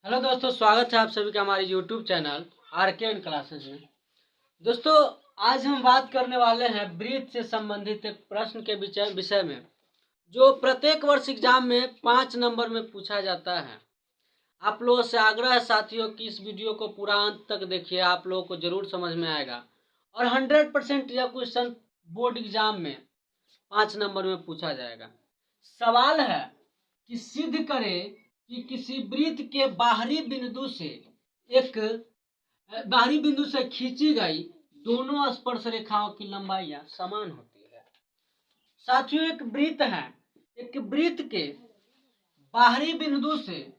Hello दोस्तों, स्वागत है आप सभी का हमारे यूट्यूब चैनल आर.के. क्लासेस में। दोस्तों, आज हम बात करने वाले हैं ब्रीथ से संबंधित एक प्रश्न के विषय में जो प्रत्येक वर्ष एग्जाम में 5 नंबर में पूछा जाता है। आप लोगों से आग्रह है साथियों कि इस वीडियो को पूरा अंत तक देखिए, आप लोगों को जरूर समझ में आएगा और 100% यह क्वेश्चन बोर्ड एग्जाम में 5 नंबर में पूछा जाएगा। सवाल है कि सिद्ध करें कि किसी वृत्त के बाहरी बिंदु से खींची गई दोनों स्पर्श रेखाओं की लंबाइयां समान होती है। साथियों, एक वृत्त है, एक वृत्त के बाहरी बिंदु से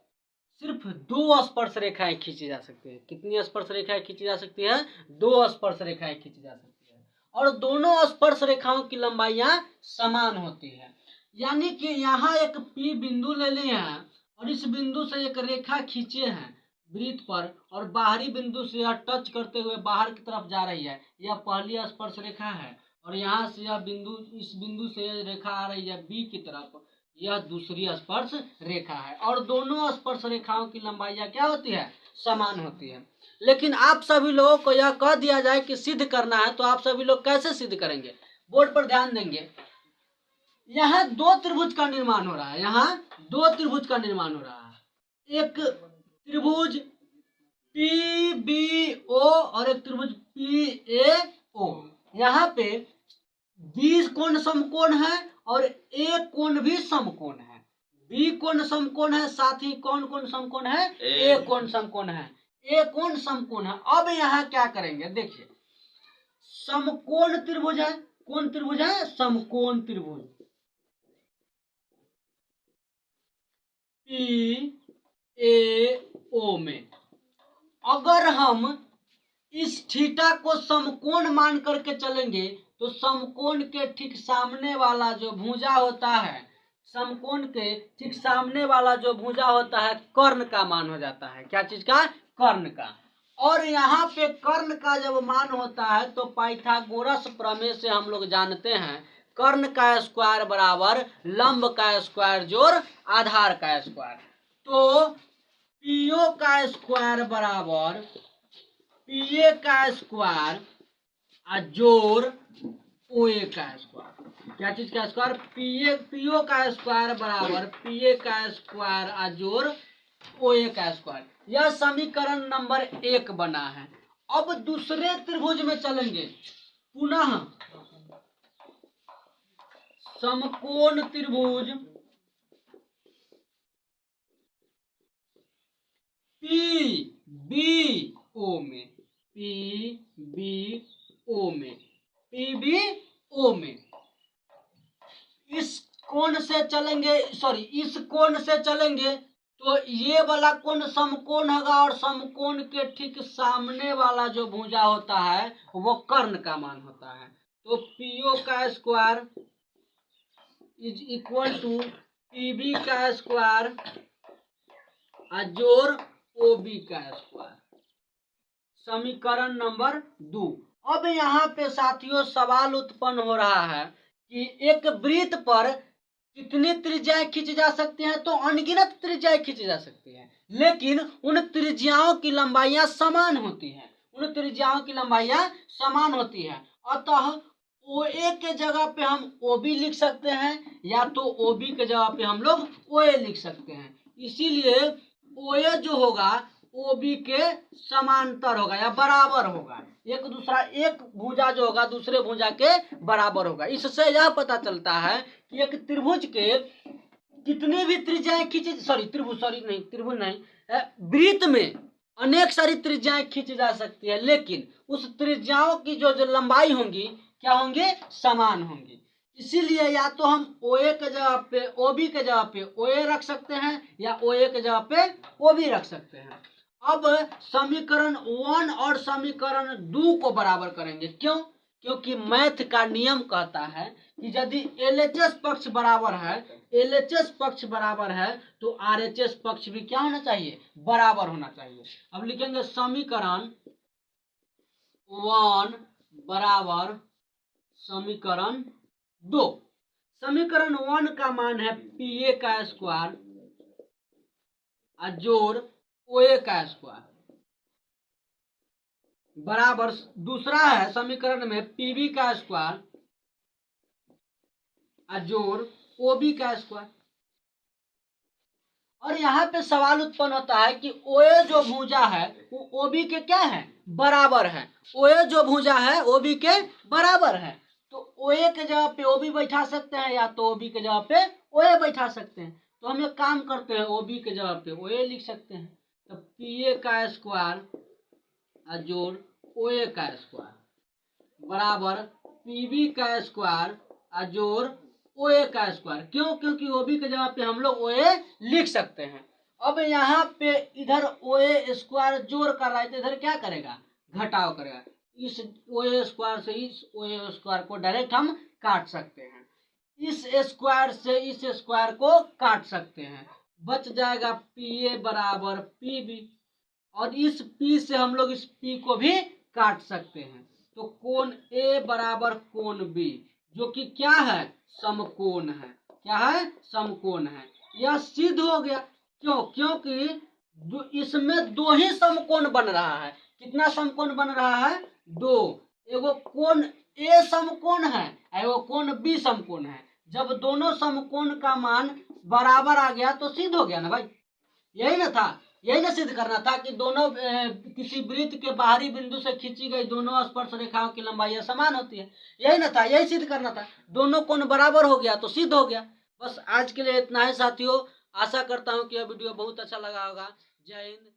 सिर्फ 2 स्पर्श रेखाएं खींची जा सकती है। कितनी स्पर्श रेखाएं खींची जा सकती है? 2 स्पर्श रेखाएं खींची जा सकती है और दोनों स्पर्श रेखाओं की लंबाइयां समान होती है। यानी कि यहाँ एक P बिंदु ले लिए हैं और इस बिंदु से एक रेखा खींचे हैं वृत्त पर और बाहरी बिंदु से यह टच करते हुए बाहर की तरफ जा रही है। यह पहली स्पर्श रेखा है और यहाँ से यह बिंदु, इस बिंदु से यह रेखा आ रही है B की तरफ, यह दूसरी स्पर्श रेखा है और दोनों स्पर्श रेखाओं की लंबाइयां क्या होती है? समान होती है। लेकिन आप सभी लोगों को यह कह दिया जाए कि सिद्ध करना है, तो आप सभी लोग कैसे सिद्ध करेंगे? बोर्ड पर ध्यान देंगे। यहाँ 2 त्रिभुज का निर्माण हो रहा है, यहाँ 2 त्रिभुज का निर्माण हो रहा है। एक त्रिभुज PBO और एक त्रिभुज PAO। यहाँ पे B कोण समकोण है और A कोण भी समकोण है। B कोण समकोण है, साथ ही कौन कोण समकोण है? A कोण समकोण है। A कोण समकोण है। अब यहाँ क्या करेंगे? देखिए, समकोण त्रिभुज है। कौन त्रिभुज है? समकोण त्रिभुज PAO में अगर हम इस थीटा को समकोण मान करके चलेंगे तो समकोण के ठीक सामने वाला जो भुजा होता है, समकोण के ठीक सामने वाला जो भुजा होता है, कर्ण का मान हो जाता है। क्या चीज का? कर्ण का। और यहाँ पे कर्ण का जब मान होता है तो पाइथागोरस प्रमेय से हम लोग जानते हैं कर्ण का स्क्वायर बराबर लंब का स्क्वायर जोड़ आधार का स्क्वायर। तो PO का स्क्वायर बराबर PA का स्क्वायर जोड़ OA का स्क्वायर। क्या चीज का स्क्वायर? PO का स्क्वायर बराबर PA का स्क्वायर जोड़ OA का स्क्वायर। यह समीकरण नंबर 1 बना है। अब दूसरे त्रिभुज में चलेंगे। पुनः समकोण त्रिभुज PBO में, PBO में इस कोण से चलेंगे, इस कोण से चलेंगे तो ये वाला कोण समकोण होगा और समकोण के ठीक सामने वाला जो भुजा होता है वो कर्ण का मान होता है। तो PO का square is equal to PB का स्क्वायर जोड़ OB का स्क्वायर। समीकरण नंबर 2। अब यहाँ पे साथियों सवाल उत्पन्न हो रहा है कि एक वृत्त पर कितनी त्रिज्याएं खींची जा सकती हैं? तो अनगिनत त्रिज्याएं खींची जा सकती हैं, लेकिन उन त्रिज्याओं की लंबाइयां समान होती हैं। उन त्रिज्याओं की लंबाइयां समान होती हैं। अतः OA के जगह पे हम OB लिख सकते हैं या तो OB के जगह पे हम लोग OA लिख सकते हैं। इसीलिए OA जो होगा OB के समांतर होगा या बराबर होगा। एक दूसरा, एक भुजा जो होगा दूसरे भुजा के बराबर होगा। इससे यह पता चलता है कि एक त्रिभुज के कितनी भी त्रिज्याएं खींची, त्रिभुज नहीं, वृत्त में अनेक सारी त्रिज्याएं खींची जा सकती है, लेकिन उस त्रिज्याओं की जो लंबाई होंगी क्या होंगी? समान होंगी। इसीलिए या तो हम OA के जगह पे OB के जगह पे OA रख सकते हैं या OA के जगह पे OB रख सकते हैं। अब समीकरण 1 और समीकरण 2 को बराबर करेंगे। क्यों? क्योंकि मैथ का नियम कहता है कि यदि LHS पक्ष बराबर है, LHS पक्ष बराबर है तो RHS पक्ष भी क्या होना चाहिए? बराबर होना चाहिए। अब लिखेंगे समीकरण 1 बराबर समीकरण 2। समीकरण 1 का मान है PA का स्क्वायर जोड़ OA का स्क्वायर बराबर दूसरा है समीकरण में PB का स्क्वायर जोड़ OB का स्क्वायर। और यहाँ पे सवाल उत्पन्न होता है कि OA जो भुजा है वो OB के क्या है, बराबर है। OA जो भुजा है OB के बराबर है, तो OA के जगह पे OB बैठा सकते हैं या तो OB के जगह पे OA बैठा सकते हैं। तो हम एक काम करते हैं, OB के जगह पे OA लिख सकते हैं। तो PA का स्क्वायर जोड़ OA का स्क्वायर बराबर PB का स्क्वायर जोड़ OA का स्क्वायर। क्यों? क्योंकि OB के जगह पे हम लोग OA लिख सकते हैं। अब यहाँ पे इधर OA स्क्वायर जोड़ कर रहा है तो इधर क्या करेगा, घटाव करेगा। इस OA स्क्वायर से इस OA स्क्वायर को डायरेक्ट हम काट सकते हैं, इस स्क्वायर से इस स्क्वायर को काट सकते हैं, बच जाएगा PA बराबर PB। और इस P से हम लोग इस P को भी काट सकते हैं। तो कोण A बराबर कोण B, जो कि क्या है, समकोण है। क्या है, समकोण है। यह सिद्ध हो गया। क्यों? क्योंकि इसमें दो ही समकोण बन रहा है। कितना समकोण बन रहा है, दो। एगो कोण A समकोण है, एगो कोण B समकोण है। जब दोनों समकोण का मान बराबर आ गया तो सिद्ध हो गया ना भाई। यही ना था, यही ना सिद्ध करना था कि दोनों किसी वृत्त के बाहरी बिंदु से खींची गई दोनों स्पर्श रेखाओं की लंबाई समान होती है। यही ना था, यही सिद्ध करना था। दोनों कोण बराबर हो गया तो सिद्ध हो गया। बस आज के लिए इतना ही साथियों। आशा करता हूँ कि यह वीडियो बहुत अच्छा लगा होगा। जय हिंद।